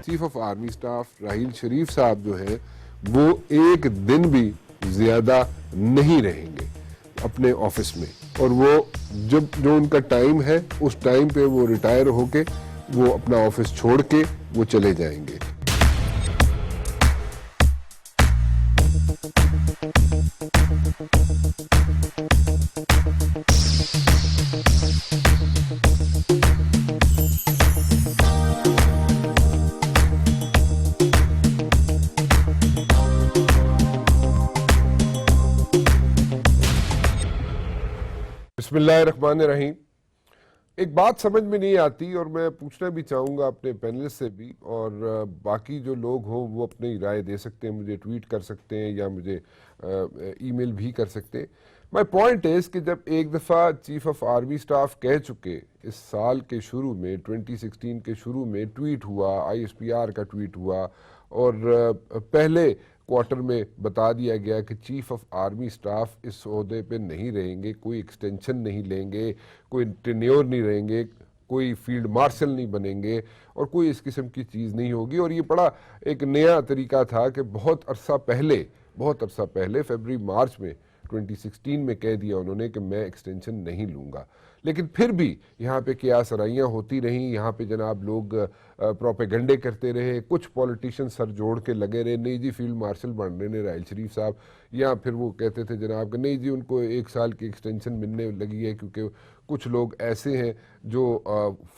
Chief of army staff Raheel Sharif sahib جو ہیں وہ ایک دن بھی زیادہ نہیں رہیں گے اپنے آفس میں، اور وہ جو ان کا ٹائم ہے اس ٹائم پہ وہ ریٹائر ہو کے وہ اپنا آفس چھوڑ کے وہ چلے جائیں گے۔ بسم اللہ الرحمن الرحیم۔ ایک بات سمجھ میں نہیں آتی اور میں پوچھنا بھی چاہوں گا اپنے پینلسٹ سے بھی، اور باقی جو لوگ ہوں وہ اپنی رائے دے سکتے ہیں، مجھے ٹویٹ کر سکتے ہیں یا مجھے ای میل بھی کر سکتے ہیں۔ مائی پوائنٹ از کہ جب ایک دفعہ چیف آف آرمی سٹاف کہہ چکے، اس سال کے شروع میں 2016 کے شروع میں ٹویٹ ہوا، آئی ایس پی آر کا ٹویٹ ہوا، اور پہلے کوارٹر میں بتا دیا گیا کہ چیف آف آرمی سٹاف اس عہدے پہ نہیں رہیں گے، کوئی ایکسٹینشن نہیں لیں گے، کوئی ٹینیور نہیں رہیں گے، کوئی فیلڈ مارشل نہیں بنیں گے، اور کوئی اس قسم کی چیز نہیں ہوگی۔ اور یہ بڑا ایک نیا طریقہ تھا کہ بہت عرصہ پہلے فیبری مارچ میں 2016 میں کہہ دیا انہوں نے کہ میں ایکسٹینشن نہیں لوں گا، لیکن پھر بھی یہاں پہ کیا سرائیاں ہوتی رہیں، یہاں پہ جناب لوگ پروپیگنڈے کرتے رہے، کچھ پولیٹیشین سر جوڑ کے لگے رہے، نہیں جی فیلڈ مارشل بن رہے نے راحیل شریف صاحب، یا پھر وہ کہتے تھے جناب کہ نہیں جی ان کو 1 سال کی ایکسٹینشن ملنے لگی ہے کیونکہ کچھ لوگ ایسے ہیں جو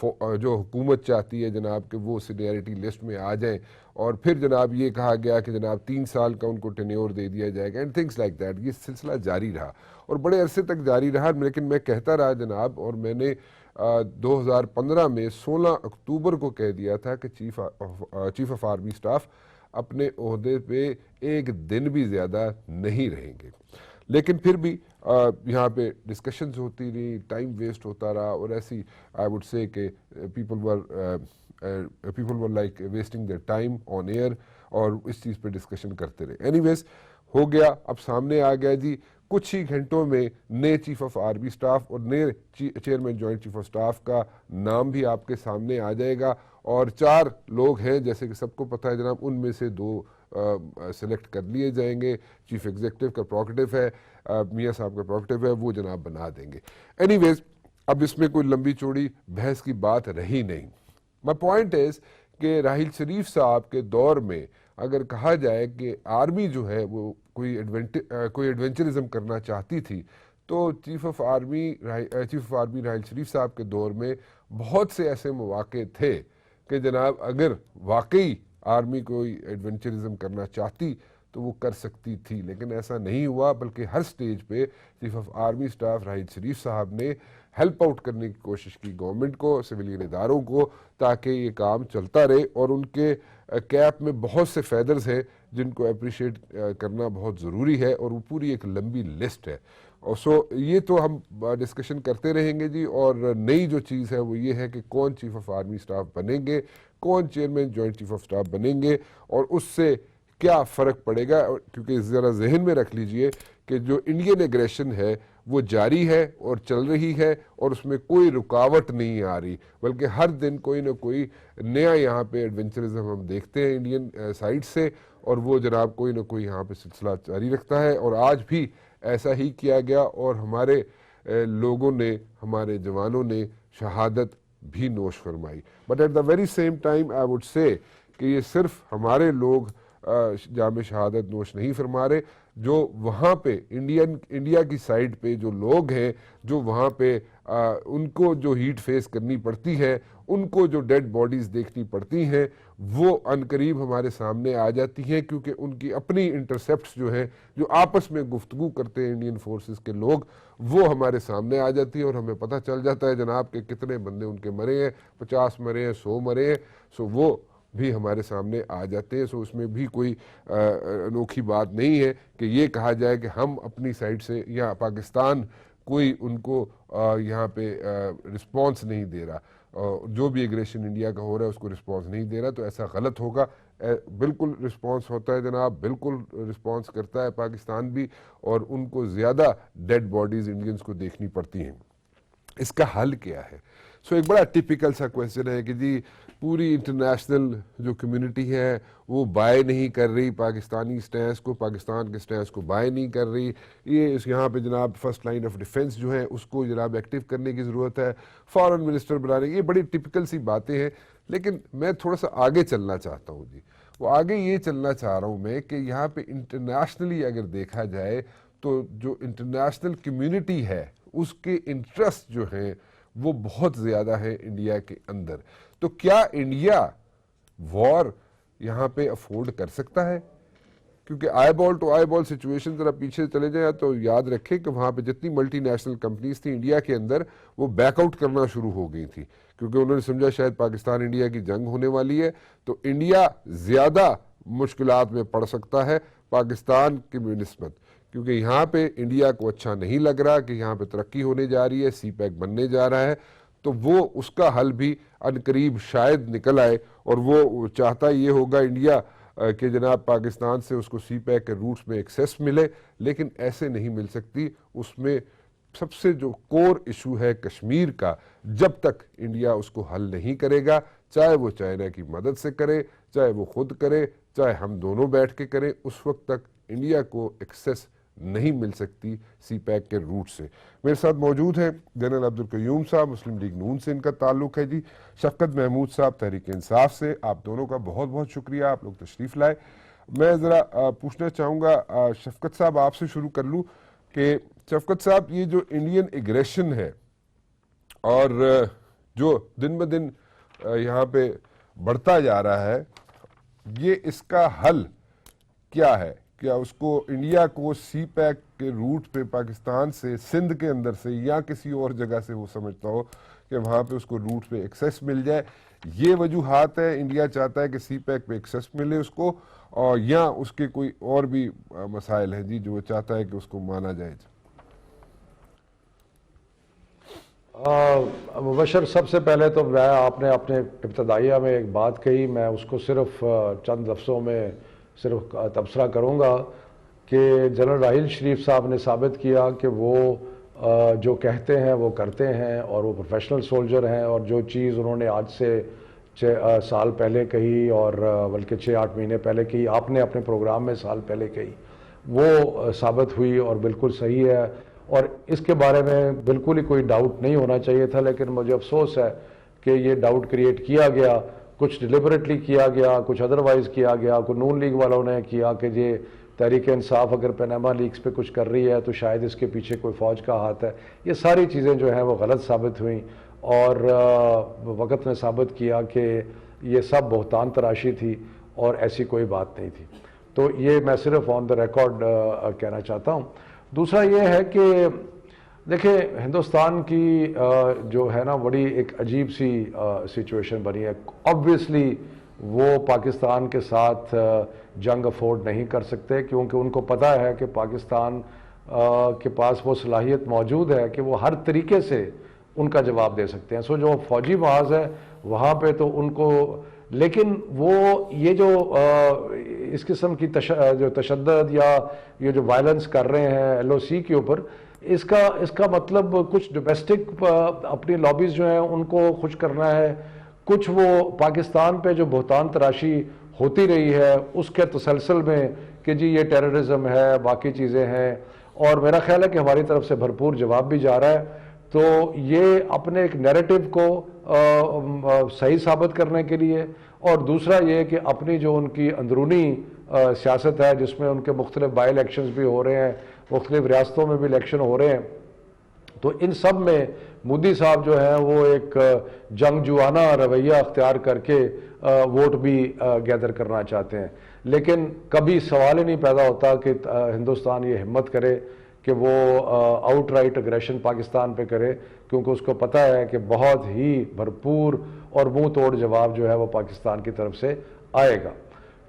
حکومت چاہتی ہے جناب کہ وہ سینیئرٹی لسٹ میں آ جائیں، اور پھر جناب یہ کہا گیا کہ جناب 3 سال کا ان کو ٹینیور دے دیا جائے گا، اینڈ تھنگس لائک دیٹ۔ یہ سلسلہ جاری رہا اور بڑے عرصے تک جاری رہا، لیکن میں کہتا رہا جناب، اور میں نے 2015 میں 16 اکتوبر کو کہہ دیا تھا کہ چیف آف آرمی سٹاف اپنے عہدے پہ ایک دن بھی زیادہ نہیں رہیں گے، لیکن پھر بھی یہاں پہ ڈسکشنز ہوتی رہی، ٹائم ویسٹ ہوتا رہا، اور ایسی آئی وڈ سے کہ people were like wasting their time on air, اور اس چیز پہ ڈسکشن کرتے رہے۔ اینی ویز ہو گیا، اب سامنے آ گیا جی، کچھ ہی گھنٹوں میں نئے چیف آف آرمی سٹاف اور نئے chairman joint chief of staff کا نام بھی آپ کے سامنے آ جائے گا، اور 4 لوگ ہیں جیسے کہ سب کو پتہ ہے جناب، ان میں سے 2 سلیکٹ کر لیے جائیں گے۔ چیف ایگزیکٹو کا پروگیٹو ہے، میاں صاحب کا پروگیٹو ہے، وہ جناب بنا دیں گے۔ اینی ویز اب اس میں کوئی لمبی چوڑی بحث کی بات رہی نہیں۔ مائی پوائنٹ از کہ راحیل شریف صاحب کے دور میں اگر کہا جائے کہ آرمی جو ہے وہ کوئی ایڈونچرزم کرنا چاہتی تھی، تو chief of army Raheel Sharif صاحب کے دور میں بہت سے ایسے مواقع تھے کہ جناب اگر واقعی آرمی کوئی ایڈونچرزم کرنا چاہتی تو وہ کر سکتی تھی، لیکن ایسا نہیں ہوا، بلکہ ہر سٹیج پہ chief of army staff Raheel Sharif sahib نے ہیلپ آؤٹ کرنے کی کوشش کی گورنمنٹ کو، سویلین اداروں کو، تاکہ یہ کام چلتا رہے، اور ان کے کیپ میں بہت سے فیدرز ہیں جن کو اپریشیٹ کرنا بہت ضروری ہے، اور وہ پوری ایک لمبی لسٹ ہے۔ اور یہ تو ہم ڈسکشن کرتے رہیں گے جی، اور نئی جو چیز ہے وہ یہ ہے کہ کون چیف آف آرمی سٹاف بنیں گے، کون chairman joint chief of staff بنیں گے، اور اس سے کیا فرق پڑے گا، کیونکہ ذرا ذہن میں رکھ لیجئے کہ جو انڈین ایگریشن ہے وہ جاری ہے اور چل رہی ہے، اور اس میں کوئی رکاوٹ نہیں آ رہی، بلکہ ہر دن کوئی نہ کوئی نیا یہاں پہ ایڈونچرزم ہم دیکھتے ہیں انڈین سائڈ سے، اور وہ جناب کوئی نہ کوئی یہاں پہ سلسلہ جاری رکھتا ہے، اور آج بھی ایسا ہی کیا گیا، اور ہمارے لوگوں نے، ہمارے جوانوں نے شہادت بھی نوش فرمائی۔ But at the very same time I would say کہ یہ صرف ہمارے لوگ جام شہادت نوش نہیں فرما رہے، جو وہاں پہ انڈیا کی سائڈ پہ جو لوگ ہیں، جو وہاں پہ ان کو جو ہیٹ فیس کرنی پڑتی ہے، ان کو جو ڈیڈ باڈیز دیکھنی پڑتی ہیں، وہ عنقریب ہمارے سامنے آ جاتی ہیں، کیونکہ ان کی اپنی انٹرسیپٹس جو ہیں، جو آپس میں گفتگو کرتے ہیں انڈین فورسز کے لوگ، وہ ہمارے سامنے آ جاتی ہیں، اور ہمیں پتہ چل جاتا ہے جناب کہ کتنے بندے ان کے مرے ہیں، 50 مرے ہیں، 100 مرے ہیں، سو وہ بھی ہمارے سامنے آ جاتے ہیں۔ سو اس میں بھی کوئی انوکھی بات نہیں ہے کہ یہ کہا جائے کہ ہم اپنی سائڈ سے یا پاکستان کوئی ان کو یہاں پہ رسپانس نہیں دے رہا، جو بھی ایگریشن انڈیا کا ہو رہا ہے اس کو رسپانس نہیں دے رہا، تو ایسا غلط ہوگا۔ بالکل رسپانس ہوتا ہے جناب، بالکل رسپانس کرتا ہے پاکستان بھی، اور ان کو زیادہ ڈیڈ باڈیز انڈینز کو دیکھنی پڑتی ہیں۔ اس کا حل کیا ہے؟ سو ایک بڑا ٹپیکل سا کویسچن ہے کہ جی پوری انٹرنیشنل جو کمیونٹی ہے وہ بائی نہیں کر رہی پاکستانی سٹینس کو، پاکستان کے سٹینس کو بائی نہیں کر رہی، یہ یہاں پہ جناب فرسٹ لائن آف ڈیفنس جو ہے اس کو جناب ایکٹیو کرنے کی ضرورت ہے، فارن منسٹر بنانے کی، یہ بڑی ٹپیکل سی باتیں ہیں. لیکن میں تھوڑا سا آگے چلنا چاہتا ہوں جی، وہ آگے یہ چلنا چاہ رہا ہوں میں کہ یہاں پہ انٹرنیشنلی اگر دیکھا جائے تو جو انٹرنیشنل کمیونٹی ہے اس کے انٹرسٹ جو ہیں وہ بہت زیادہ ہیں انڈیا کے اندر. تو کیا انڈیا وار یہاں پہ افورڈ کر سکتا ہے؟ کیونکہ آئی بال ٹو آئی بال سچویشن ذرا پیچھے چلے جائیں تو یاد رکھیں کہ وہاں پہ جتنی ملٹی نیشنل کمپنیز تھیں انڈیا کے اندر وہ بیک آؤٹ کرنا شروع ہو گئی تھی، کیونکہ انہوں نے سمجھا شاید پاکستان انڈیا کی جنگ ہونے والی ہے تو انڈیا زیادہ مشکلات میں پڑ سکتا ہے پاکستان کی نسبت، کیونکہ یہاں پہ انڈیا کو اچھا نہیں لگ رہا کہ یہاں پہ ترقی ہونے جا رہی ہے، سی پیک بننے جا رہا ہے، تو وہ اس کا حل بھی عنقریب شاید نکل آئے، اور وہ چاہتا یہ ہوگا انڈیا کہ جناب پاکستان سے اس کو سی پیک کے روٹس میں ایکسیس ملے، لیکن ایسے نہیں مل سکتی. اس میں سب سے جو کور ایشو ہے کشمیر کا، جب تک انڈیا اس کو حل نہیں کرے گا، چاہے وہ چائنا کی مدد سے کرے، چاہے وہ خود کرے، چاہے ہم دونوں بیٹھ کے کریں، اس وقت تک انڈیا کو ایکسیس نہیں مل سکتی سی پیک کے روٹ سے. میرے ساتھ موجود ہیں جنرل عبدالقیوم صاحب، مسلم لیگ نون سے ان کا تعلق ہے جی، شفقت محمود صاحب تحریک انصاف سے. آپ دونوں کا بہت بہت شکریہ، آپ لوگ تشریف لائے. میں ذرا پوچھنا چاہوں گا شفقت صاحب آپ سے شروع کر لوں کہ شفقت صاحب یہ جو انڈین ایگریشن ہے اور جو دن بہ دن یہاں پہ بڑھتا جا رہا ہے، یہ اس کا حل کیا ہے؟ کیا اس کو انڈیا کو سی پیک کے روٹ پہ پاکستان سے، سندھ کے اندر سے یا کسی اور جگہ سے وہ سمجھتا ہو کہ وہاں پہ اس کو روٹ پہ ایکسیس مل جائے، یہ وجوہات ہے انڈیا چاہتا ہے کہ سی پیک پہ ایکسیس ملے اس کو، اور یا اس کے کوئی اور بھی مسائل ہیں جی جو وہ چاہتا ہے کہ اس کو مانا جائے؟ مبشر، سب سے پہلے تو آپ نے اپنے ابتدائیہ میں ایک بات کہی، میں اس کو صرف چند لفظوں میں صرف تبصرہ کروں گا کہ جنرل راحیل شریف صاحب نے ثابت کیا کہ وہ جو کہتے ہیں وہ کرتے ہیں، اور وہ پروفیشنل سولجر ہیں، اور جو چیز انہوں نے آج سے 6 سال پہلے کہی، اور بلکہ 6-8 مہینے پہلے کہی، آپ نے اپنے پروگرام میں سال پہلے کہی، وہ ثابت ہوئی اور بالکل صحیح ہے، اور اس کے بارے میں بالکل ہی کوئی ڈاؤٹ نہیں ہونا چاہیے تھا. لیکن مجھے افسوس ہے کہ یہ ڈاؤٹ کریٹ کیا گیا، کچھ ڈیلیبریٹلی کیا گیا، کچھ ادروائز کیا گیا. کوئی نون لیگ والوں نے کیا کہ یہ تحریک انصاف اگر پیناما لیکس پہ کچھ کر رہی ہے تو شاید اس کے پیچھے کوئی فوج کا ہاتھ ہے. یہ ساری چیزیں جو ہیں وہ غلط ثابت ہوئیں، اور وقت نے ثابت کیا کہ یہ سب بہتان تراشی تھی اور ایسی کوئی بات نہیں تھی. تو یہ میں صرف آن دا ریکارڈ کہنا چاہتا ہوں. دوسرا یہ ہے کہ دیکھیں، ہندوستان کی جو ہے نا بڑی ایک عجیب سی سچویشن بنی ہے. آبویسلی وہ پاکستان کے ساتھ جنگ افورڈ نہیں کر سکتے، کیونکہ ان کو پتہ ہے کہ پاکستان کے پاس وہ صلاحیت موجود ہے کہ وہ ہر طریقے سے ان کا جواب دے سکتے ہیں. سو جو فوجی محاذ ہے وہاں پہ تو ان کو، لیکن وہ یہ جو اس قسم کی جو تشدد یا یہ جو وائلنس کر رہے ہیں ایل او سی کے اوپر، اس کا مطلب کچھ ڈومیسٹک اپنی لابیز جو ہیں ان کو خوش کرنا ہے، کچھ وہ پاکستان پہ جو بہتان تراشی ہوتی رہی ہے اس کے تسلسل میں کہ جی یہ ٹیررزم ہے، باقی چیزیں ہیں، اور میرا خیال ہے کہ ہماری طرف سے بھرپور جواب بھی جا رہا ہے. تو یہ اپنے ایک نیریٹو کو صحیح ثابت کرنے کے لیے، اور دوسرا یہ کہ اپنی جو ان کی اندرونی سیاست ہے جس میں ان کے مختلف بائی الیکشنز بھی ہو رہے ہیں، مختلف ریاستوں میں بھی الیکشن ہو رہے ہیں، تو ان سب میں مودی صاحب جو ہیں وہ ایک جنگجوانہ رویہ اختیار کر کے ووٹ بھی گیدر کرنا چاہتے ہیں. لیکن کبھی سوال ہی نہیں پیدا ہوتا کہ ہندوستان یہ ہمت کرے کہ وہ آؤٹ رائٹ اگریشن پاکستان پہ کرے، کیونکہ اس کو پتہ ہے کہ بہت ہی بھرپور اور منہ توڑ جواب جو ہے وہ پاکستان کی طرف سے آئے گا.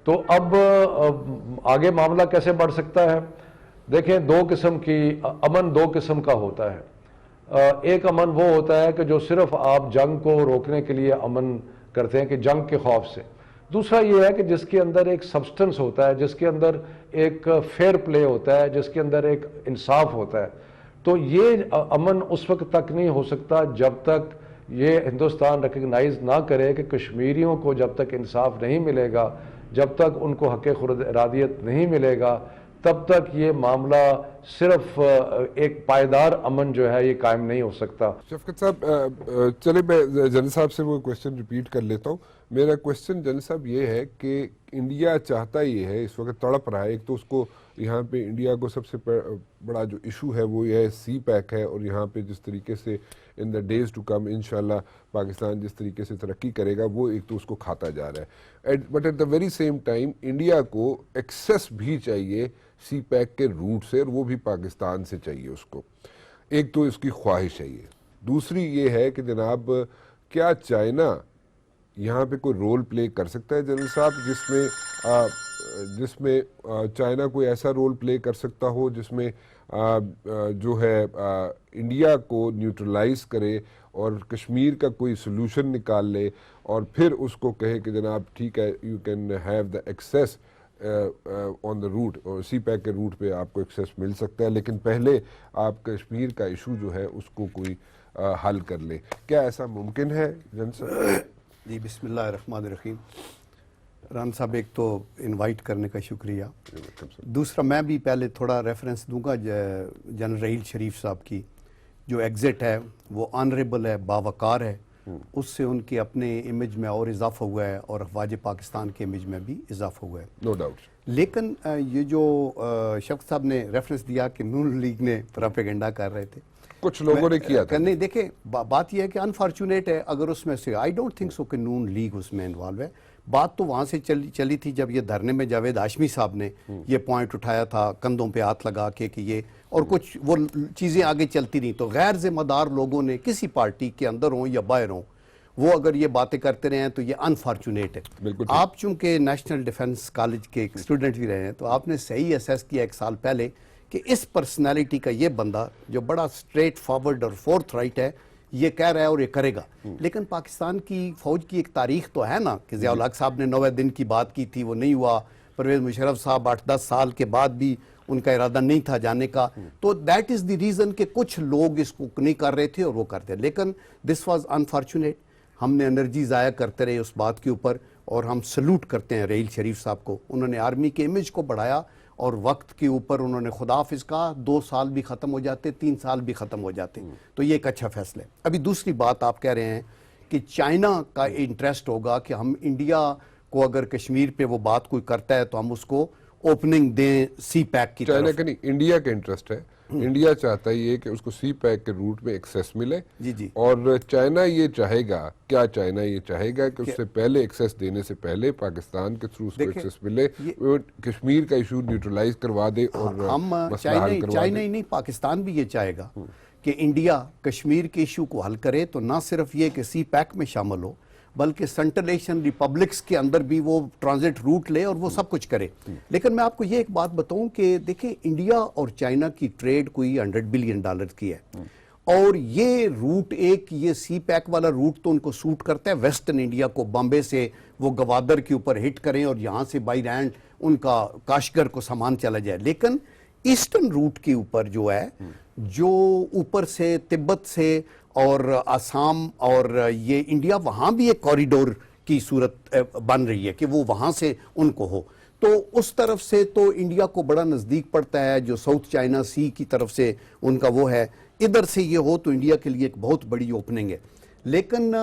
تو اب آگے معاملہ کیسے بڑھ سکتا ہے؟ دیکھیں، امن دو قسم کا ہوتا ہے. ایک امن وہ ہوتا ہے کہ جو صرف آپ جنگ کو روکنے کے لیے امن کرتے ہیں کہ جنگ کے خوف سے. دوسرا یہ ہے کہ جس کے اندر ایک سبسٹنس ہوتا ہے، جس کے اندر ایک فیئر پلے ہوتا ہے، جس کے اندر ایک انصاف ہوتا ہے. تو یہ امن اس وقت تک نہیں ہو سکتا جب تک یہ ہندوستان ریکگنائز نہ کرے کہ کشمیریوں کو جب تک انصاف نہیں ملے گا، جب تک ان کو حق خود ارادیت نہیں ملے گا، تب تک یہ معاملہ صرف ایک پائیدار امن جو ہے یہ قائم نہیں ہو سکتا۔ شفقت صاحب چلے میں جنرل صاحب سے وہ کوشچن ریپیٹ کر لیتا ہوں۔ میرا کوشچن جنرل صاحب یہ ہے کہ انڈیا چاہتا یہ ہے، اس وقت تڑپ رہا ہے، ایک تو اس کو یہاں پہ انڈیا کو سب سے بڑا جو ایشو ہے وہ یہ ہے سی پیک ہے، اور یہاں پہ جس طریقے سے ان دا ڈیز ٹو کم انشاءاللہ پاکستان جس طریقے سے ترقی کرے گا وہ ایک تو اس کو کھاتا جا رہا ہے، but at the very same time India کو ایکسیس بھی چاہیے سی پیک کے روٹ سے، اور وہ بھی پاکستان سے چاہیے اس کو۔ ایک تو اس کی خواہش ہے یہ، دوسری یہ ہے کہ جناب کیا چائنا یہاں پہ کوئی رول پلے کر سکتا ہے جنرل صاحب، جس میں چائنا کوئی ایسا رول پلے کر سکتا ہو جس میں جو ہے انڈیا کو نیوٹرلائز کرے اور کشمیر کا کوئی سلوشن نکال لے، اور پھر اس کو کہے کہ جناب ٹھیک ہے you can have the access on the root, اور سی پیک کے روٹ پہ آپ کو ایکسیس مل سکتا ہے، لیکن پہلے آپ کشمیر کا ایشو جو ہے اس کو کوئی حل کر لے۔ کیا ایسا ممکن ہے جنرل صاحب؟ جی بسم اللہ الرحمن الرحیم۔ ران صاحب ایک تو انوائٹ کرنے کا شکریہ، دوسرا میں بھی پہلے تھوڑا ریفرنس دوں گا جنرل رحیل شریف صاحب کی جو ایگزٹ ہے وہ آنریبل ہے، باوقار ہے، اس سے ان کے اپنے امیج میں اور اضافہ ہوا ہے اور افواج پاکستان کے امیج میں بھی اضافہ ہوا ہے، نو ڈاؤٹ۔ لیکن یہ جو شفقت صاحب نے ریفرنس دیا کہ نون لیگ نے پراپیگنڈا کر رہے تھے، کچھ لوگوں نے کیا تھا، نہیں دیکھیں بات یہ ہے کہ انفارچونیٹ ہے اگر اس میں سے، آئی ڈونٹ تھنک سو کہ نون لیگ اس میں انوالو ہے۔ بات تو وہاں سے چلی تھی جب یہ دھرنے میں جاوید ہاشمی صاحب نے یہ پوائنٹ اٹھایا تھا کندھوں پہ ہاتھ لگا کے کہ یہ، اور کچھ وہ چیزیں آگے چلتی نہیں، تو غیر ذمہ دار لوگوں نے کسی پارٹی کے اندر ہوں یا باہر ہوں وہ اگر یہ باتیں کرتے رہے ہیں تو یہ انفارچونیٹ ہے۔ آپ چونکہ نیشنل ڈیفنس کالج کے اسٹوڈنٹ بھی رہے ہیں تو آپ نے صحیح اسیس کیا ایک سال پہلے کہ اس پرسنالٹی کا یہ بندہ جو بڑا سٹریٹ فارورڈ اور فورتھ رائٹ ہے یہ کہہ رہا ہے اور یہ کرے گا، لیکن پاکستان کی فوج کی ایک تاریخ تو ہے نا کہ ضیاء الحق صاحب نے 9 دن کی بات کی تھی وہ نہیں ہوا، پرویز مشرف صاحب 8-10 سال کے بعد بھی ان کا ارادہ نہیں تھا جانے کا، تو دیٹ از دی ریزن کہ کچھ لوگ اس کو نہیں کر رہے تھے اور وہ کرتے، لیکن دس واز انفارچونیٹ۔ ہم نے انرجی ضائع کرتے رہے اس بات کے اوپر، اور ہم سلوٹ کرتے ہیں رحیل شریف صاحب کو، انہوں نے آرمی کے امیج کو بڑھایا اور وقت کے اوپر انہوں نے خدا حافظ کہا، 2 سال بھی ختم ہو جاتے، 3 سال بھی ختم ہو جاتے، تو یہ ایک اچھا فیصلہ ہے۔ ابھی دوسری بات آپ کہہ رہے ہیں کہ چائنا کا انٹرسٹ ہوگا کہ ہم انڈیا کو اگر کشمیر پہ وہ بات کوئی کرتا ہے تو ہم اس کو اوپننگ دیں سی پیک کی چائنا طرف۔ کا نہیں، انڈیا کا انٹرسٹ ہے، انڈیا چاہتا ہے یہ کہ اس کو سی پیک کے روٹ میں ایکسیس ملے، جی اور چائنا یہ چاہے گا، کیا چائنا یہ چاہے گا کہ اس سے پہلے ایکسیس دینے سے پہلے پاکستان کے تھرو اس کو ایکسیس ملے، کشمیر کا ایشو نیوٹرلائز کروا دے اور ہم مسئلہ حل کروا چائنا دے۔ ہی نہیں پاکستان بھی یہ چاہے گا کہ انڈیا کشمیر کے ایشو کو حل کرے، تو نہ صرف یہ کہ سی پیک میں شامل ہو بلکہ سنٹرل ایشین ریپبلکس کے اندر بھی وہ ٹرانزٹ روٹ لے اور وہ سب کچھ کرے۔ لیکن میں آپ کو یہ ایک بات بتاؤں کہ دیکھیں انڈیا اور چائنا کی ٹریڈ کوئی $100 بلین کی ہے، اور یہ روٹ ایک یہ سی پیک والا روٹ تو ان کو سوٹ کرتا ہے ویسٹرن انڈیا کو، بامبے سے وہ گوادر کے اوپر ہٹ کریں اور یہاں سے بائی لینڈ ان کا کاشگر کو سامان چلا جائے، لیکن ایسٹرن روٹ کے اوپر جو ہے، جو اوپر سے تبت سے اور آسام اور یہ انڈیا، وہاں بھی ایک کوریڈور کی صورت بن رہی ہے کہ وہ وہاں سے ان کو ہو، تو اس طرف سے تو انڈیا کو بڑا نزدیک پڑتا ہے، جو ساؤتھ چائنا سی کی طرف سے ان کا وہ ہے، ادھر سے یہ ہو تو انڈیا کے لیے ایک بہت بڑی اوپننگ ہے۔ لیکن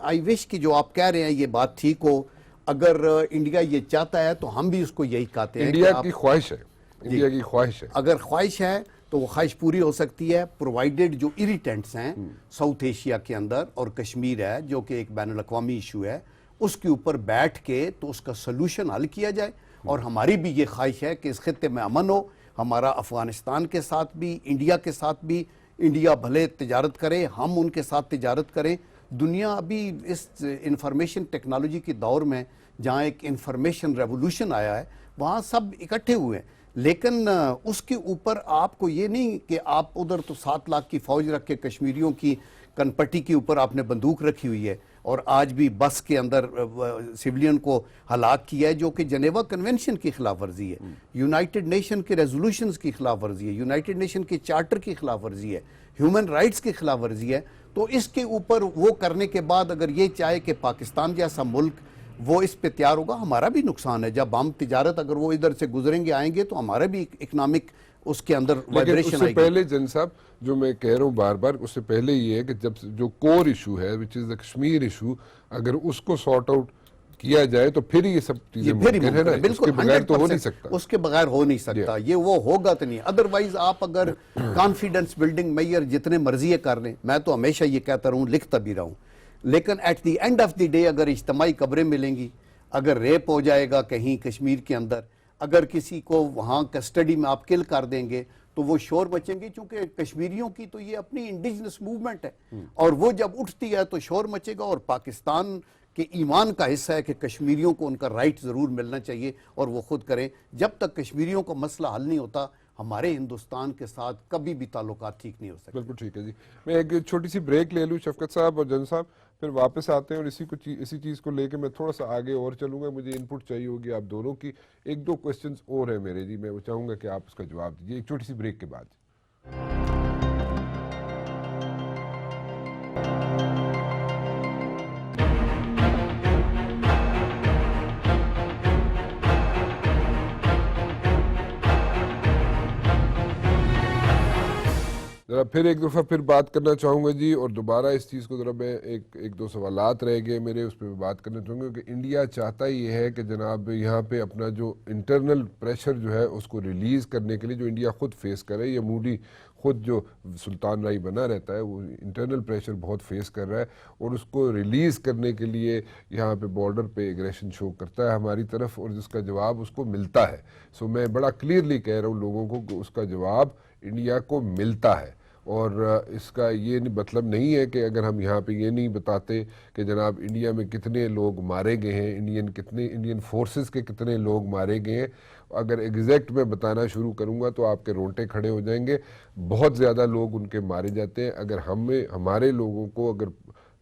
آئی وش کہ جو آپ کہہ رہے ہیں یہ بات ٹھیک ہو، اگر انڈیا یہ چاہتا ہے تو ہم بھی اس کو یہی کہتے ہیں، انڈیا کی خواہش ہے، انڈیا کی خواہش ہے، اگر خواہش ہے تو وہ خواہش پوری ہو سکتی ہے، پرووائیڈڈ جو اریٹینٹس ہیں ساؤتھ ایشیا کے اندر اور کشمیر ہے جو کہ ایک بین الاقوامی ایشو ہے، اس کے اوپر بیٹھ کے تو اس کا سلوشن حل کیا جائے، اور ہماری بھی یہ خواہش ہے کہ اس خطے میں امن ہو، ہمارا افغانستان کے ساتھ بھی، انڈیا کے ساتھ بھی، انڈیا بھلے تجارت کرے، ہم ان کے ساتھ تجارت کریں۔ دنیا ابھی اس انفارمیشن ٹیکنالوجی کے دور میں جہاں ایک انفارمیشن ریولوشن آیا ہے وہاں سب اکٹھے ہوئے ہیں، لیکن اس کے اوپر آپ کو یہ نہیں کہ آپ ادھر تو 7 لاکھ کی فوج رکھ کے کشمیریوں کی کنپٹی کے اوپر آپ نے بندوق رکھی ہوئی ہے، اور آج بھی بس کے اندر سیولین کو ہلاک کیا ہے، جو کہ جنیوا کنونشن کی خلاف ورزی ہے، یونائٹڈ نیشن کے ریزولوشنز کی خلاف ورزی ہے، یونائٹڈ نیشن کے چارٹر کی خلاف ورزی ہے، ہیومن رائٹس کی خلاف ورزی ہے، تو اس کے اوپر وہ کرنے کے بعد اگر یہ چاہے کہ پاکستان جیسا ملک وہ اس پہ تیار ہوگا، ہمارا بھی نقصان ہے. جب ہم تجارت اگر وہ ادھر سے گزریں گے آئیں گے تو ہمارا بھی اکنامک اس کے اندر لیکن اس وائبریشن سے آئے گی. پہلے جن صاحب جو میں کہہ رہا ہوں بار بار، اس سے پہلے یہ ہے کہ جب جو کور ایشو ہے وچ از دا کشمیر ایشو، اگر اس کو سارٹ آؤٹ کیا جائے تو پھر یہ سب چیزیں یہ پھر ہی ممکن ہے نا. ممکن ہے، اس کے بالکل بغیر تو ہو نہیں 100% سکتا. اس کے بغیر ہو نہیں سکتا. یہ وہ ہوگا تو نہیں. ادروائز آپ اگر کانفیڈنس بلڈنگ میئر جتنے مرضی کر لیں، میں تو ہمیشہ یہ کہتا رہوں، لکھتا بھی رہوں، لیکن at the end of the day اگر اجتماعی قبریں ملیں گی، اگر ریپ ہو جائے گا کہیں کشمیر کے اندر، اگر کسی کو وہاں کسٹڈی میں آپ کل کر دیں گے تو وہ شور مچیں گی، چونکہ کشمیریوں کی تو یہ اپنی انڈیجنس موومنٹ ہے، اور وہ جب اٹھتی ہے تو شور مچے گا. اور پاکستان کہ ایمان کا حصہ ہے کہ کشمیریوں کو ان کا رائٹ ضرور ملنا چاہیے اور وہ خود کریں. جب تک کشمیریوں کا مسئلہ حل نہیں ہوتا، ہمارے ہندوستان کے ساتھ کبھی بھی تعلقات ٹھیک نہیں ہو سکتے. بالکل ٹھیک ہے جی. میں ایک چھوٹی سی بریک لے لوں شفقت صاحب اور جن صاحب، پھر واپس آتے ہیں اور اسی چیز کو لے کے میں تھوڑا سا آگے اور چلوں گا. مجھے ان پٹ چاہیے ہوگی آپ دونوں کی. ایک دو کوسچنز اور ہیں میرے جی، میں وہ چاہوں گا کہ آپ اس کا جواب دیجیے ایک چھوٹی سی بریک کے بعد. ذرا پھر ایک دفعہ پھر بات کرنا چاہوں گا جی، اور دوبارہ اس چیز کو ذرا میں ایک دو سوالات رہ گئے میرے، اس پہ بات کرنا چاہوں گا کہ انڈیا چاہتا یہ ہے کہ جناب یہاں پہ اپنا جو انٹرنل پریشر جو ہے اس کو ریلیز کرنے کے لیے، جو انڈیا خود فیس کرے، یہ مودی خود جو سلطان رائی بنا رہتا ہے وہ انٹرنل پریشر بہت فیس کر رہا ہے، اور اس کو ریلیز کرنے کے لیے یہاں پہ بارڈر پہ ایگریشن شو کرتا ہے ہماری طرف، اور جس کا جواب اس کو ملتا ہے. سو میں بڑا کلیئرلی کہہ رہا ہوں لوگوں کو کہ اس کا جواب انڈیا کو ملتا ہے. اور اس کا یہ مطلب نہیں ہے کہ اگر ہم یہاں پہ یہ نہیں بتاتے کہ جناب انڈیا میں کتنے لوگ مارے گئے ہیں، انڈین فورسز کے کتنے لوگ مارے گئے ہیں، اگر ایگزیکٹ میں بتانا شروع کروں گا تو آپ کے رونٹے کھڑے ہو جائیں گے. بہت زیادہ لوگ ان کے مارے جاتے ہیں. اگر ہمارے لوگوں کو اگر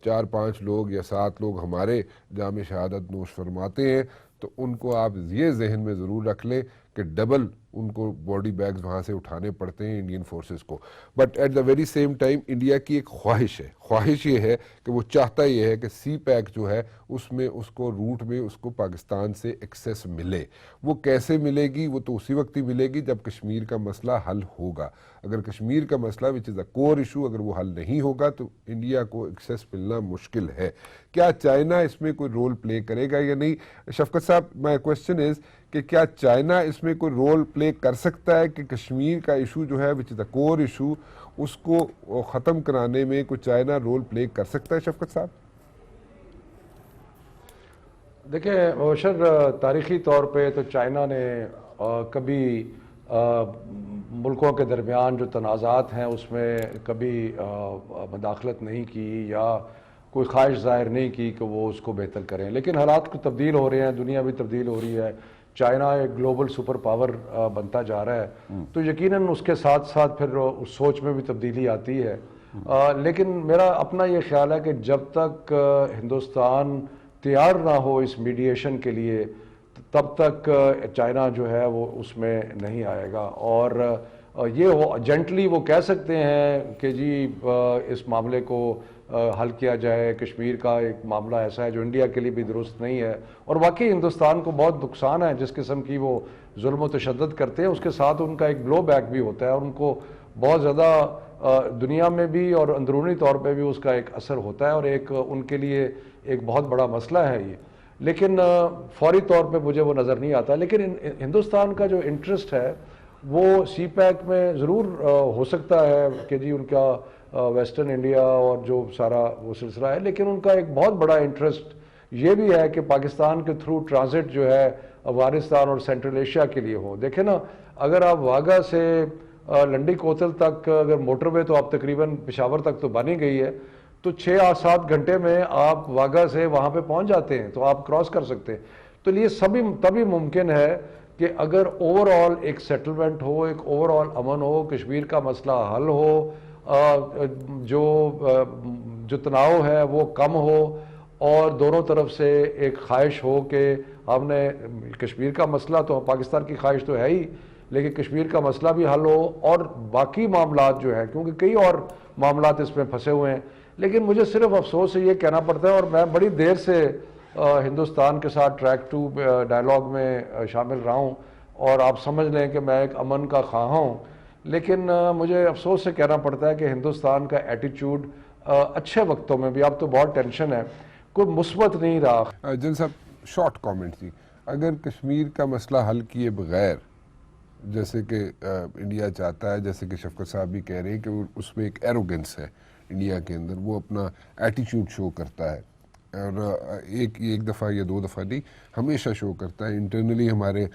4-5 لوگ یا 7 لوگ ہمارے جام شہادت نوش فرماتے ہیں تو ان کو آپ یہ ذہن میں ضرور رکھ لیں کہ ڈبل ان کو باڈی بیگز وہاں سے اٹھانے پڑتے ہیں انڈین فورسز کو. But at the very same time India کی ایک خواہش یہ ہے کہ وہ چاہتا یہ ہے کہ سی پیک جو ہے اس میں اس کو روٹ میں اس کو پاکستان سے ایکسیس ملے. وہ کیسے ملے گی؟ وہ تو اسی وقت ہی ملے گی جب کشمیر کا مسئلہ حل ہوگا. اگر کشمیر کا مسئلہ وچ از اے کور ایشو اگر وہ حل نہیں ہوگا تو انڈیا کو ایکسیس ملنا مشکل ہے. کیا چائنا اس میں کوئی رول پلے کرے گا یا نہیں؟ شفقت صاحب مائی کوسچن از کہ کیا چائنا اس میں کوئی رول پلے کر سکتا ہے کہ کشمیر کا ایشو جو ہے وچ از اے کور ایشو اس کو ختم کرانے میں کوئی چائنا رول پلے کر سکتا ہے شفقت صاحب؟ دیکھیں اوشر، تاریخی طور پہ تو چائنا نے کبھی ملکوں کے درمیان جو تنازعات ہیں اس میں کبھی مداخلت نہیں کی یا کوئی خواہش ظاہر نہیں کی کہ وہ اس کو بہتر کریں. لیکن حالات کو تبدیل ہو رہے ہیں، دنیا بھی تبدیل ہو رہی ہے، چائنا ایک گلوبل سپر پاور بنتا جا رہا ہے، تو یقیناً اس کے ساتھ ساتھ پھر اس سوچ میں بھی تبدیلی آتی ہے. لیکن میرا اپنا یہ خیال ہے کہ جب تک ہندوستان تیار نہ ہو اس میڈیشن کے لیے تب تک چائنا جو ہے وہ اس میں نہیں آئے گا. اور یہ جنٹلی وہ کہہ سکتے ہیں کہ جی اس معاملے کو حل کیا جائے، کشمیر کا ایک معاملہ ایسا ہے جو انڈیا کے لیے بھی درست نہیں ہے، اور واقعی ہندوستان کو بہت نقصان ہے جس قسم کی وہ ظلم و تشدد کرتے ہیں، اس کے ساتھ ان کا ایک بلو بیک بھی ہوتا ہے اور ان کو بہت زیادہ دنیا میں بھی اور اندرونی طور پہ بھی اس کا ایک اثر ہوتا ہے، اور ایک ان کے لیے ایک بہت بڑا مسئلہ ہے یہ. لیکن فوری طور پہ مجھے وہ نظر نہیں آتا. لیکن ہندوستان کا جو انٹرسٹ ہے وہ سی پیک میں ضرور ہو سکتا ہے کہ جی ان کا ویسٹرن انڈیا اور جو سارا وہ سلسلہ ہے، لیکن ان کا ایک بہت بڑا انٹرسٹ یہ بھی ہے کہ پاکستان کے تھرو ٹرانزٹ جو ہے افغانستان اور سینٹرل ایشیا کے لیے ہو. دیکھیں نا، اگر آپ واگا سے لنڈی کوتل تک اگر موٹر وے تو آپ تقریباً پشاور تک تو بنی گئی ہے، تو 6-7 گھنٹے میں آپ واگا سے وہاں پہ پہنچ جاتے ہیں، تو آپ کراس کر سکتے ہیں. تو یہ تبھی ممکن ہے کہ اگر اوور آل ایک سیٹلمنٹ ہو، ایک اوور آل امن ہو، کشمیر کا مسئلہ حل ہو، جو تناؤ ہے وہ کم ہو، اور دونوں طرف سے ایک خواہش ہو کہ ہم نے کشمیر کا مسئلہ تو پاکستان کی خواہش تو ہے ہی، لیکن کشمیر کا مسئلہ بھی حل ہو، اور باقی معاملات جو ہیں کیونکہ کئی اور معاملات اس میں پھنسے ہوئے ہیں، لیکن مجھے صرف افسوس سے یہ کہنا پڑتا ہے، اور میں بڑی دیر سے ہندوستان کے ساتھ ٹریک 2 ڈائلاگ میں شامل رہا ہوں، اور آپ سمجھ لیں کہ میں ایک امن کا خواہاں ہوں، لیکن مجھے افسوس سے کہنا پڑتا ہے کہ ہندوستان کا ایٹیچیوڈ اچھے وقتوں میں بھی، اب تو بہت ٹینشن ہے، کوئی مثبت نہیں رہا۔ جن صاحب شارٹ کامنٹ تھی، اگر کشمیر کا مسئلہ حل کیے بغیر جیسے کہ انڈیا چاہتا ہے، جیسے کہ شفقت صاحب بھی کہہ رہے ہیں کہ اس میں ایک ایروگنس ہے انڈیا کے اندر، وہ اپنا ایٹیچیوڈ شو کرتا ہے، اور ایک دفعہ یا 2 دفعہ نہیں، ہمیشہ شو کرتا ہے، انٹرنلی ہمارے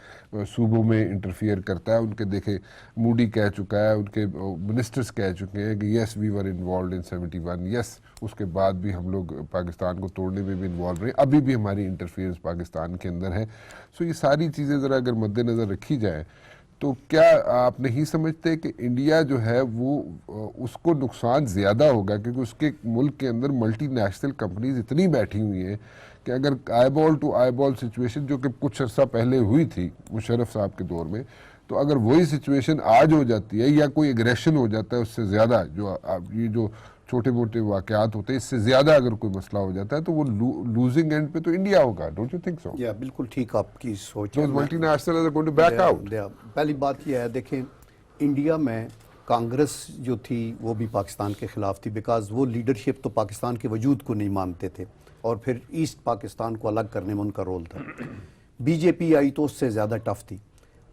صوبوں میں انٹرفیئر کرتا ہے۔ ان کے دیکھے موڈی کہہ چکا ہے، ان کے منسٹرز کہہ چکے ہیں کہ یس وی ور انوالوڈ ان 71، یس اس کے بعد بھی ہم لوگ پاکستان کو توڑنے میں بھی انوالو رہے ہیں، ابھی بھی ہماری انٹرفیئرنس پاکستان کے اندر ہے۔ سو یہ ساری چیزیں ذرا اگر مد نظر رکھی جائیں تو کیا آپ نہیں سمجھتے کہ انڈیا جو ہے وہ اس کو نقصان زیادہ ہوگا، کیونکہ اس کے ملک کے اندر ملٹی نیشنل کمپنیز اتنی بیٹھی ہوئی ہیں کہ اگر آئی بال ٹو آئی بال سچویشن جو کہ کچھ عرصہ پہلے ہوئی تھی مشرف صاحب کے دور میں، تو اگر وہی سچویشن آج ہو جاتی ہے یا کوئی اگریشن ہو جاتا ہے اس سے زیادہ، یہ جو چھوٹے موٹے واقعات ہوتے ہیں اس سے زیادہ اگر کوئی مسئلہ ہو جاتا ہے تو وہ لوزنگ اینڈ پہ تو انڈیا ہوگا، ڈونٹ یو تھنک سو؟ یا بالکل ٹھیک آپ کی سوچ ہے۔ Multi national are going to back out۔ پہلی بات یہ ہے، دیکھیں انڈیا میں کانگریس جو تھی وہ بھی پاکستان کے خلاف تھی، بیکاز وہ لیڈرشپ تو پاکستان کے وجود کو نہیں مانتے تھے، اور پھر ایسٹ پاکستان کو الگ کرنے میں ان کا رول تھا۔ بی جے پی آئی تو اس سے زیادہ ٹف تھی،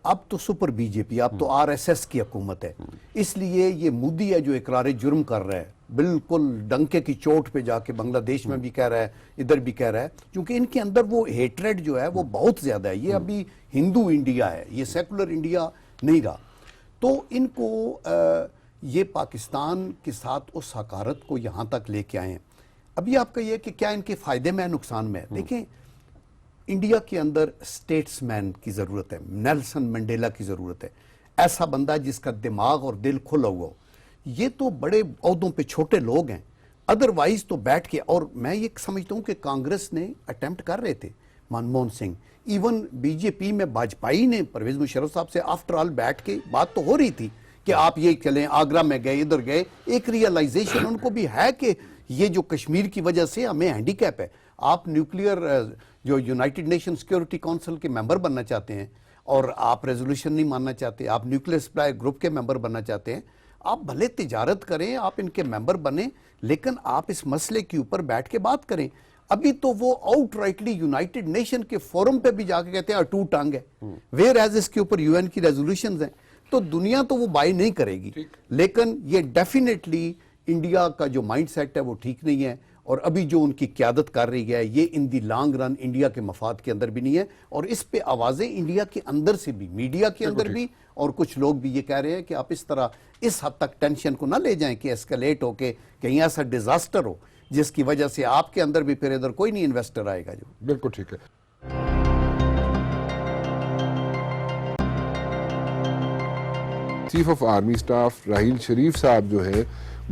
اب تو سپر بی جے پی، اب تو آر ایس ایس کی حکومت ہے، اس لیے یہ مودی ہے جو اقرار جرم کر رہا ہے، بالکل ڈنکے کی چوٹ پہ جا کے بنگلہ دیش میں بھی کہہ رہا ہے، ادھر بھی کہہ رہا ہے، کیونکہ ان کے اندر وہ ہیٹریڈ جو ہے وہ بہت زیادہ ہے۔ یہ ابھی ہندو انڈیا ہے، یہ سیکولر انڈیا نہیں رہا، تو ان کو یہ پاکستان کے ساتھ اس حقارت کو یہاں تک لے کے آئے ہیں۔ ابھی آپ کا یہ کہ کیا ان کے فائدے میں نقصان میں ہے؟ دیکھیں انڈیا کے اندر سٹیٹس مین کی ضرورت ہے، نیلسن منڈیلا کی ضرورت ہے، ایسا بندہ جس کا دماغ اور دل کھلا ہوا ہو۔ یہ تو بڑے عہدوں پہ چھوٹے لوگ ہیں، ادروائز تو بیٹھ کے، اور میں یہ سمجھتا ہوں کہ کانگریس نے اٹیمپٹ کر رہے تھے، Manmohan Singh, even B J P میں واجپئی نے پرویز مشرف صاحب سے آفٹر آل بیٹھ کے بات تو ہو رہی تھی کہ آپ یہ چلیں، آگرہ میں گئے، ادھر گئے، ایک ریئلائزیشن ان کو بھی ہے کہ یہ جو کشمیر کی وجہ سے ہمیں ہینڈی کیپ ہے۔ آپ نیوکلیئر جو یونائٹڈ نیشن سیکیورٹی کونسل کے ممبر بننا چاہتے ہیں اور آپ ریزولوشن نہیں ماننا چاہتے، آپ نیوکلیئر سپلائی گروپ کے ممبر بننا چاہتے ہیں، آپ بھلے تجارت کریں، آپ ان کے ممبر بنیں، لیکن آپ اس مسئلے کے اوپر بیٹھ کے بات کریں۔ ابھی تو وہ آؤٹ رائٹلی یونائٹڈ نیشن کے فورم پہ بھی جا کے کہتے ہیں اٹوٹ ٹانگ ہے، ویئر ایز اس کے اوپر یو این کی ریزولوشنز ہیں، تو دنیا تو وہ بائی نہیں کرے گی، لیکن یہ ڈیفینیٹلی انڈیا کا جو مائنڈ سیٹ ہے وہ ٹھیک نہیں ہے، اور ابھی جو ان کی قیادت کر رہی ہے یہ ان دی لانگ رن انڈیا کے مفاد کے اندر بھی نہیں ہے، اور اس پہ آوازیں انڈیا کے اندر سے بھی، میڈیا کے اندر بھی، اور کچھ لوگ بھی یہ کہہ رہے ہیں کہ آپ اس طرح اس حد تک ٹینشن کو نہ لے جائیں کہ ایسکلیٹ ہو کے کہیں ایسا ڈیزاسٹر ہو جس کی وجہ سے آپ کے اندر بھی پھر ادھر کوئی نہیں انویسٹر آئے گا۔ جو بالکل ٹھیک ہے۔ Chief of army staff Raheel Sharif sahib جو ہے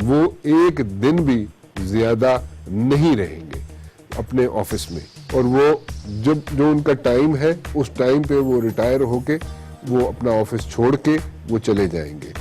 وہ ایک دن بھی زیادہ نہیں رہیں گے اپنے آفس میں، اور وہ جو ان کا ٹائم ہے اس ٹائم پہ وہ ریٹائر ہو کے وہ اپنا آفس چھوڑ کے وہ چلے جائیں گے۔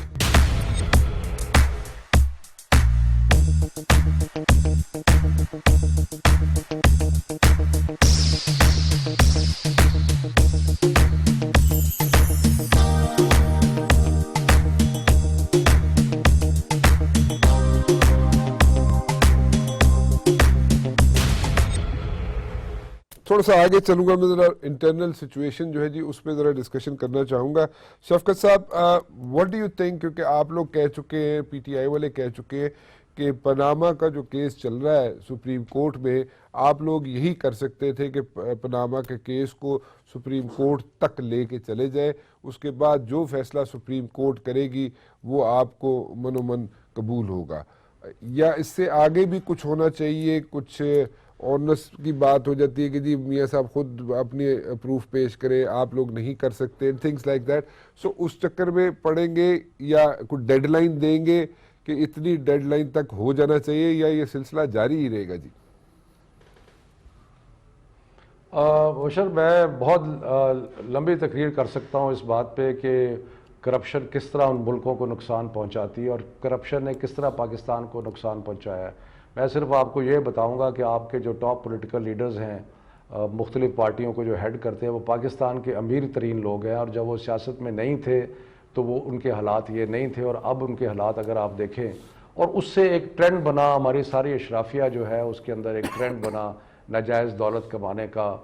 تھوڑا سا آگے چلوں گا، میں ذرا انٹرنل سچویشن جو ہے جی اس پہ ذرا ڈسکشن کرنا چاہوں گا۔ شفقت صاحب، واٹ ڈو یو تھنک، کیونکہ آپ لوگ کہہ چکے ہیں، پی ٹی آئی والے کہہ چکے ہیں کہ پاناما کا جو کیس چل رہا ہے سپریم کورٹ میں، آپ لوگ یہی کر سکتے تھے کہ پاناما کے کیس کو سپریم کورٹ تک لے کے چلے جائے، اس کے بعد جو فیصلہ سپریم کورٹ کرے گی وہ آپ کو من و من قبول ہوگا، یا اس سے آگے بھی کچھ ہونا چاہیے؟ کچھ آنس کی بات ہو جاتی ہے کہ جی میاں صاحب خود اپنی پروف پیش کریں، آپ لوگ نہیں کر سکتے، تھنگس لائک دیٹ۔ سو اس چکر میں پڑیں گے یا کوئی ڈیڈ لائن دیں گے کہ اتنی ڈیڈ لائن تک ہو جانا چاہیے، یا یہ سلسلہ جاری ہی رہے گا؟ جی بشر، میں بہت لمبی تقریر کر سکتا ہوں اس بات پہ کہ کرپشن کس طرح ان ملکوں کو نقصان پہنچاتی ہے اور کرپشن نے کس طرح پاکستان کو نقصان پہنچایا ہے، میں صرف آپ کو یہ بتاؤں گا کہ آپ کے جو ٹاپ پولیٹیکل لیڈرز ہیں مختلف پارٹیوں کو جو ہیڈ کرتے ہیں وہ پاکستان کے امیر ترین لوگ ہیں، اور جب وہ سیاست میں نہیں تھے تو وہ ان کے حالات یہ نہیں تھے، اور اب ان کے حالات اگر آپ دیکھیں، اور اس سے ایک ٹرینڈ بنا، ہماری ساری اشرافیہ جو ہے اس کے اندر ایک ٹرینڈ بنا ناجائز دولت کمانے کا.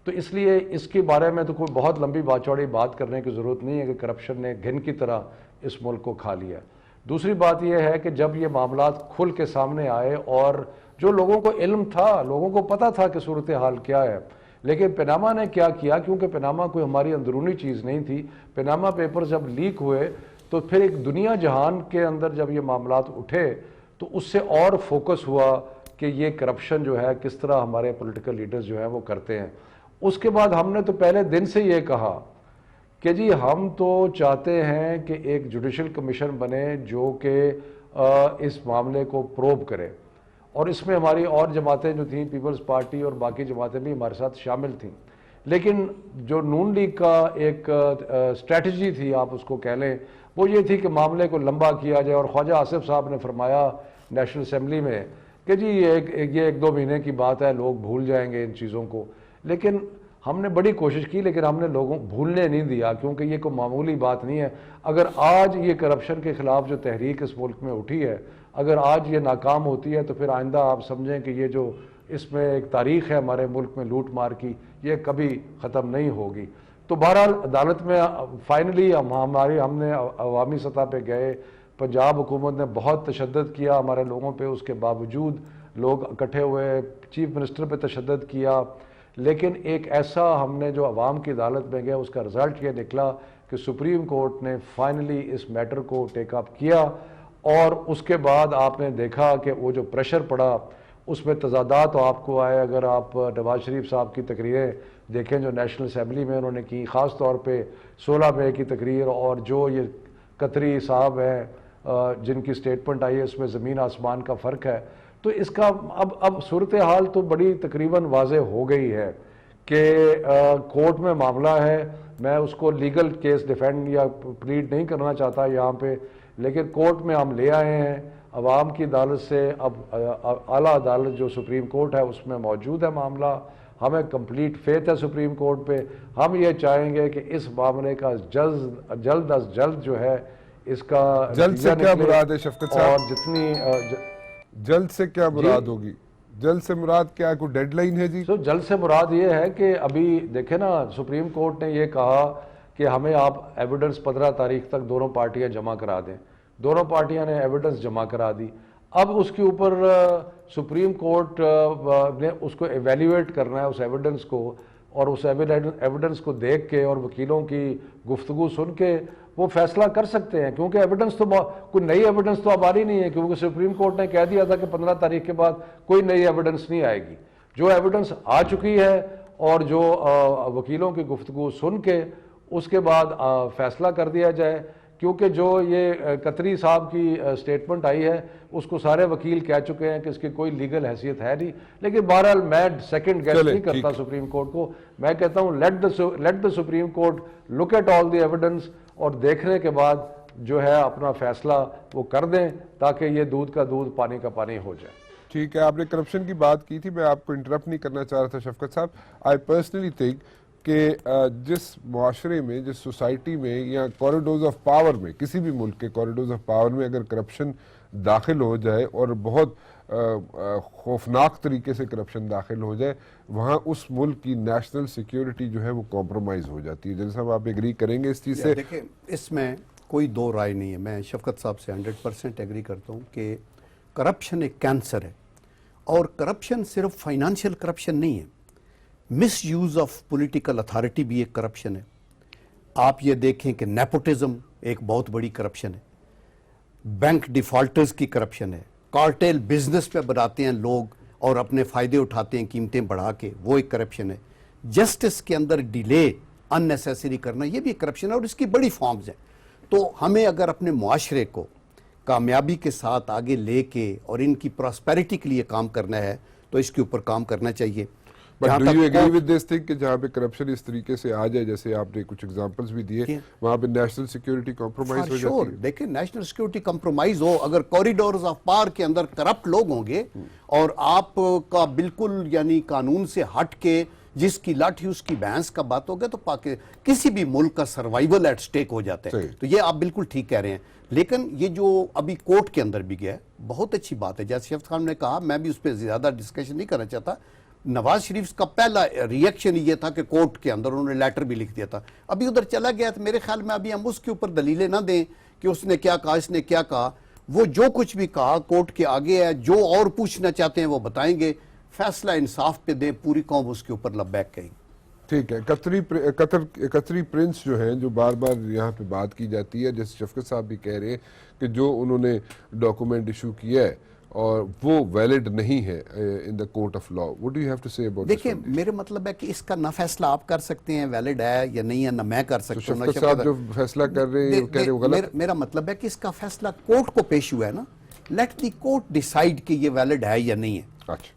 تو اس لیے اس کے بارے میں تو کوئی بہت لمبی چوڑی بات کرنے کی ضرورت نہیں ہے کہ کرپشن نے گھن کی طرح اس ملک کو کھا لیا. دوسری بات یہ ہے کہ جب یہ معاملات کھل کے سامنے آئے اور جو لوگوں کو علم تھا، لوگوں کو پتہ تھا کہ صورتحال کیا ہے، لیکن پیناما نے کیا کیا، کیونکہ پیناما کوئی ہماری اندرونی چیز نہیں تھی، پیناما پیپر جب لیک ہوئے تو پھر ایک دنیا جہان کے اندر جب یہ معاملات اٹھے تو اس سے اور فوکس ہوا کہ یہ کرپشن جو ہے کس طرح ہمارے پولیٹیکل لیڈرز جو ہیں وہ کرتے ہیں. اس کے بعد ہم نے تو پہلے دن سے یہ کہا کہ جی ہم تو چاہتے ہیں کہ ایک جوڈیشل کمیشن بنے جو کہ اس معاملے کو پروب کرے، اور اس میں ہماری اور جماعتیں جو تھیں، پیپلز پارٹی اور باقی جماعتیں بھی ہمارے ساتھ شامل تھیں. لیکن جو نون لیگ کا ایک اسٹریٹجی تھی، آپ اس کو کہہ لیں، وہ یہ تھی کہ معاملے کو لمبا کیا جائے. اور خواجہ آصف صاحب نے فرمایا نیشنل اسمبلی میں کہ جی یہ ایک دو مہینے کی بات ہے، لوگ بھول جائیں گے ان چیزوں کو. لیکن ہم نے بڑی کوشش کی، لیکن ہم نے لوگوں بھولنے نہیں دیا، کیونکہ یہ کوئی معمولی بات نہیں ہے. اگر آج یہ کرپشن کے خلاف جو تحریک اس ملک میں اٹھی ہے، اگر آج یہ ناکام ہوتی ہے تو پھر آئندہ آپ سمجھیں کہ یہ جو اس میں ایک تاریخ ہے ہمارے ملک میں لوٹ مار کی، یہ کبھی ختم نہیں ہوگی. تو بہرحال عدالت میں فائنلی ہم نے عوامی سطح پہ گئے، پنجاب حکومت نے بہت تشدد کیا ہمارے لوگوں پہ، اس کے باوجود لوگ اکٹھے ہوئے، چیف منسٹر پہ تشدد کیا. لیکن ایک ایسا ہم نے جو عوام کی عدالت میں گیا، اس کا رزلٹ یہ نکلا کہ سپریم کورٹ نے فائنلی اس میٹر کو ٹیک اپ کیا. اور اس کے بعد آپ نے دیکھا کہ وہ جو پریشر پڑا اس میں تضادات آپ کو آئے. اگر آپ نواز شریف صاحب کی تقریریں دیکھیں جو نیشنل اسمبلی میں انہوں نے کی، خاص طور پہ 16 مئی کی تقریر، اور جو یہ قطری صاحب ہیں جن کی سٹیٹمنٹ آئی ہے، اس میں زمین آسمان کا فرق ہے. تو اس کا اب صورتحال تو بڑی تقریباً واضح ہو گئی ہے کہ کورٹ میں معاملہ ہے. میں اس کو لیگل کیس ڈیفینڈ یا پلیڈ نہیں کرنا چاہتا یہاں پہ، لیکن کورٹ میں ہم لے آئے ہیں عوام کی عدالت سے. اب اعلیٰ عدالت جو سپریم کورٹ ہے اس میں موجود ہے معاملہ. ہمیں کمپلیٹ فیتھ ہے سپریم کورٹ پہ. ہم یہ چاہیں گے کہ اس معاملے کا جلد از جلد جو ہے اس کا جلد سے کیا مراد ہے شفقت صاحب؟ اور جتنی جلد سے کیا مراد ہوگی؟ جلد سے مراد کیا، کوئی ڈیڈ لائن ہے جی؟ جلد سے مراد یہ ہے کہ ابھی دیکھیں نا، سپریم کورٹ نے یہ کہا کہ ہمیں آپ ایویڈنس 15 تاریخ تک دونوں پارٹیاں جمع کرا دیں. دونوں پارٹیاں نے ایویڈنس جمع کرا دی. اب اس کے اوپر سپریم کورٹ نے اس کو ایویلیویٹ کرنا ہے اس ایویڈنس کو، اور اس ایویڈنس کو دیکھ کے اور وکیلوں کی گفتگو سن کے وہ فیصلہ کر سکتے ہیں. کیونکہ ایویڈنس تو کوئی نئی ایویڈنس تو اب آ رہی نہیں ہے، کیونکہ سپریم کورٹ نے کہہ دیا تھا کہ 15 تاریخ کے بعد کوئی نئی ایویڈنس نہیں آئے گی. جو ایویڈنس آ چکی ہے اور جو وکیلوں کی گفتگو سن کے اس کے بعد فیصلہ کر دیا جائے. کیونکہ جو یہ قطری صاحب کی سٹیٹمنٹ آئی ہے اس کو سارے وکیل کہہ چکے ہیں کہ اس کی کوئی لیگل حیثیت ہے نہیں. لیکن بہرحال میں سیکنڈ گیس نہیں کرتا سپریم کورٹ کو. میں کہتا ہوں let the Supreme Court look at all the evidence, اور دیکھنے کے بعد جو ہے اپنا فیصلہ وہ کر دیں تاکہ یہ دودھ کا دودھ پانی کا پانی ہو جائے. ٹھیک ہے، آپ نے کرپشن کی بات کی تھی، میں آپ کو انٹرپٹ نہیں کرنا چاہ رہا تھا شفقت صاحب. آئی پرسنلی تھنک کہ جس معاشرے میں، جس سوسائٹی میں یا کوریڈورز آف پاور میں، کسی بھی ملک کے کوریڈورز آف پاور میں اگر کرپشن داخل ہو جائے اور بہت خوفناک طریقے سے کرپشن داخل ہو جائے، وہاں اس ملک کی نیشنل سیکیورٹی جو ہے وہ کمپرومائز ہو جاتی ہے. جن صاحب آپ ایگری کریں گے اس چیز سے؟ دیکھیں، اس میں کوئی دو رائے نہیں ہے. میں شفقت صاحب سے 100% ایگری کرتا ہوں کہ کرپشن ایک کینسر ہے، اور کرپشن صرف فائنانشیل کرپشن نہیں ہے. مس یوز آف پولیٹیکل اتھارٹی بھی ایک کرپشن ہے. آپ یہ دیکھیں کہ نیپوٹزم ایک بہت بڑی کرپشن ہے. بینک ڈیفالٹرز کی کرپشن ہے. کارٹیل بزنس پہ بناتے ہیں لوگ اور اپنے فائدے اٹھاتے ہیں قیمتیں بڑھا کے، وہ ایک کرپشن ہے. جسٹس کے اندر ڈیلے ان نیسیسری کرنا، یہ بھی ایک کرپشن ہے، اور اس کی بڑی فارمز ہیں. تو ہمیں اگر اپنے معاشرے کو کامیابی کے ساتھ آگے لے کے اور ان کی پراسپیرٹی کے لیے کام کرنا ہے تو اس کے اوپر کام کرنا چاہیے. But do you agree with this thing کہ جہاں پہ کرپشن اس طریقے سے آ جائے, جیسے آپ نے کچھ ایگزامپلس بھی دیے, وہاں پہ نیشنل سیکیورٹی کمپرومائز ہو جاتی ہے؟ دیکھیں نیشنل سیکیورٹی کمپرومائز ہو, اگر کوریڈورز آف پاور کے اندر کرپٹ لوگ ہوں گے اور آپ کا بالکل یعنی قانون سے ہٹ کے جس کی لاٹھی اس کی بھینس کا بات ہوگا تو کسی بھی ملک کا سروائیول ایٹ سٹیک ہو جاتا ہے. تو یہ آپ بالکل ٹھیک کہہ رہے ہیں. لیکن یہ جو ابھی کورٹ کے اندر بھی گیا ہے بہت اچھی بات ہے, جیسے شفت خان نے کہا, میں بھی اس پہ زیادہ ڈسکشن نہیں کرنا چاہتا. نواز شریف کا پہلا ریئیکشن یہ تھا کہ کورٹ کے اندر انہوں نے لیٹر بھی لکھ دیا تھا, ابھی ادھر چلا گیا. تو میرے خیال میں ابھی ہم اس کے اوپر دلیلیں نہ دیں کہ اس نے کیا کہا, اس نے کیا کہا. وہ جو کچھ بھی کہا کورٹ کے آگے ہے, جو اور پوچھنا چاہتے ہیں وہ بتائیں گے, فیصلہ انصاف پہ دیں, پوری قوم اس کے اوپر لبیک کہیں. ٹھیک ہے. قطری پرنس جو ہیں, جو بار بار یہاں پہ بات کی جاتی ہے, جیسے شفقت صاحب بھی کہہ رہے ہیں کہ جو انہوں نے ڈاکومنٹ ایشو کیا ہے اور وہ ویلڈ نہیں ہے in the court of law. What do you have to say about this? دیکھیں میرے مطلب ہے کہ اس کا نہ فیصلہ آپ کر سکتے ہیں ویلڈ ہے یا نہیں ہے, نہ میں کر سکتا ہوں. شفقت صاحب جو فیصلہ کر رہے ہیں کہہ رہے ہیں وہ غلط. میرا مطلب ہے کہ اس کا فیصلہ کورٹ کو پیش ہوا ہے نا, لیٹ دی کورٹ ڈیسائیڈ کہ یہ ویلڈ ہے یا نہیں ہے.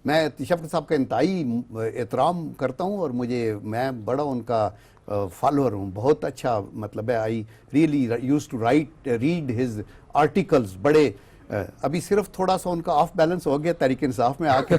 میں شفقت صاحب کا انتہائی احترام کرتا ہوں اور میں بڑا ان کا فالوور ہوں, بہت اچھا مطلب ہے. I really use to read his articles. بڑے ابھی صرف تھوڑا سا ان کا آف بیلنس ہو گیا تحریک انصاف میں آ کے,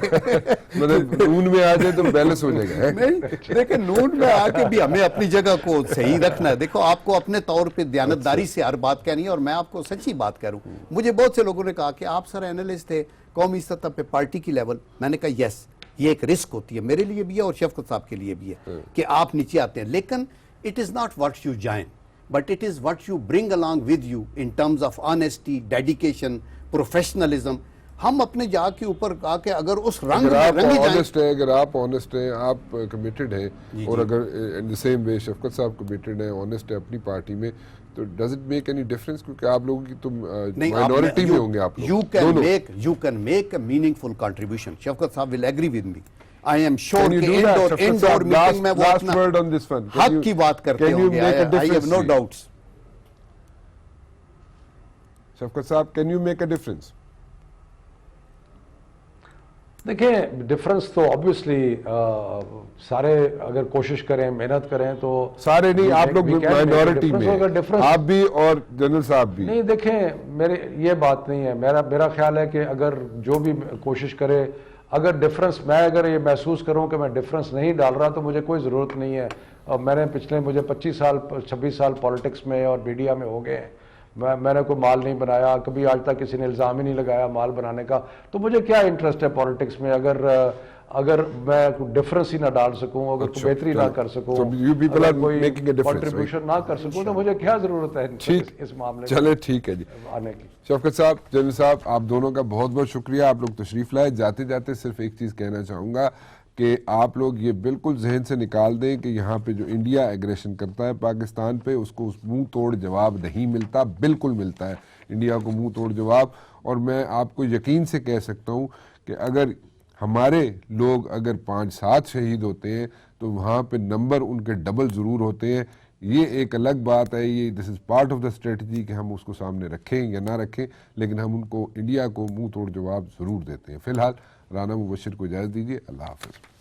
مطلب نون میں آ جائے تو بیلنس ہو جائے گا. نہیں لیکن نون میں آ کے بھی ہمیں اپنی جگہ کو صحیح رکھنا ہے. دیکھو آپ کو اپنے طور پہ دیانتداری سے ہر بات کہنی ہے, اور میں آپ کو سچی بات کہہ رہا ہوں. مجھے بہت سے لوگوں نے کہا کہ آپ سر اینالسٹ تھے قومی سطح پہ پارٹی کی لیول. میں نے کہا یس, یہ ایک رسک ہوتی ہے, میرے لیے بھی ہے اور شفقت صاحب کے لیے بھی ہے کہ آپ نیچے آتے ہیں. لیکن it is not what you join, but it is what you bring along with you in terms of honesty, dedication, professionalism. ہم اپنے جا کے اوپر کہا کہ اگر اس رنگ میں رنگی جائیں, اگر آپ آنےسٹ ہیں, آپ کمیٹڈ ہیں, اور اگر ان دی سیم وے شفقت صاحب کمیٹڈ ہیں, آنےسٹ ہیں اپنی پارٹی میں, تو does it make any difference? کیونکہ آپ لوگوں کی تم مائنورٹی میں ہوں گے. آپ you can make a meaningful contribution. شفقت صاحب will agree with me. I am sure کہ indoor meeting میں وہ اپنا حق کی بات کرتے ہوں گے. I have no doubts. شفقت صاحب, can you make a difference? دیکھیں ڈفرنس تو obviously سارے اگر کوشش کریں, محنت کریں تو سارے نہیں, آپ لوگ مائنورٹی میں, آپ بھی اور جنرل صاحب بھی. نہیں دیکھیں میرے یہ بات نہیں ہے. میرا خیال ہے کہ اگر جو بھی کوشش کرے, اگر ڈفرنس میں اگر یہ محسوس کروں کہ میں ڈفرنس نہیں ڈال رہا تو مجھے کوئی ضرورت نہیں ہے. میں نے پچھلے مجھے 26 سال پالیٹکس میں اور میڈیا میں ہو گئے ہیں. میں نے کوئی مال نہیں بنایا, کبھی آج تک کسی نے الزام ہی نہیں لگایا مال بنانے کا. تو مجھے کیا انٹرسٹ ہے پالیٹکس میں اگر میں ڈفرنس ہی نہ ڈال سکوں, اگر کوئی بہتری نہ کر سکوں, کوئی کنٹریبیوشن نہ کر سکوں, تو مجھے کیا ضرورت ہے اس معاملے میں. چلے ٹھیک ہے جی. آنے کی. شفقت صاحب, جنرل صاحب, آپ دونوں کا بہت بہت شکریہ, آپ لوگ تشریف لائے. جاتے جاتے صرف ایک چیز کہنا چاہوں گا کہ آپ لوگ یہ بالکل ذہن سے نکال دیں کہ یہاں پہ جو انڈیا ایگریشن کرتا ہے پاکستان پہ, اس کو منہ توڑ جواب نہیں ملتا. بالکل ملتا ہے انڈیا کو منہ توڑ جواب. اور میں آپ کو یقین سے کہہ سکتا ہوں کہ اگر ہمارے لوگ اگر 5-7 شہید ہوتے ہیں تو وہاں پہ نمبر ان کے ڈبل ضرور ہوتے ہیں. یہ ایک الگ بات ہے, یہ this is part of the strategy کہ ہم اس کو سامنے رکھیں یا نہ رکھیں, لیکن ہم ان کو انڈیا کو منہ توڑ جواب ضرور دیتے ہیں. فی الحال رانا مبشر کو اجازت دیجیے. اللہ حافظ.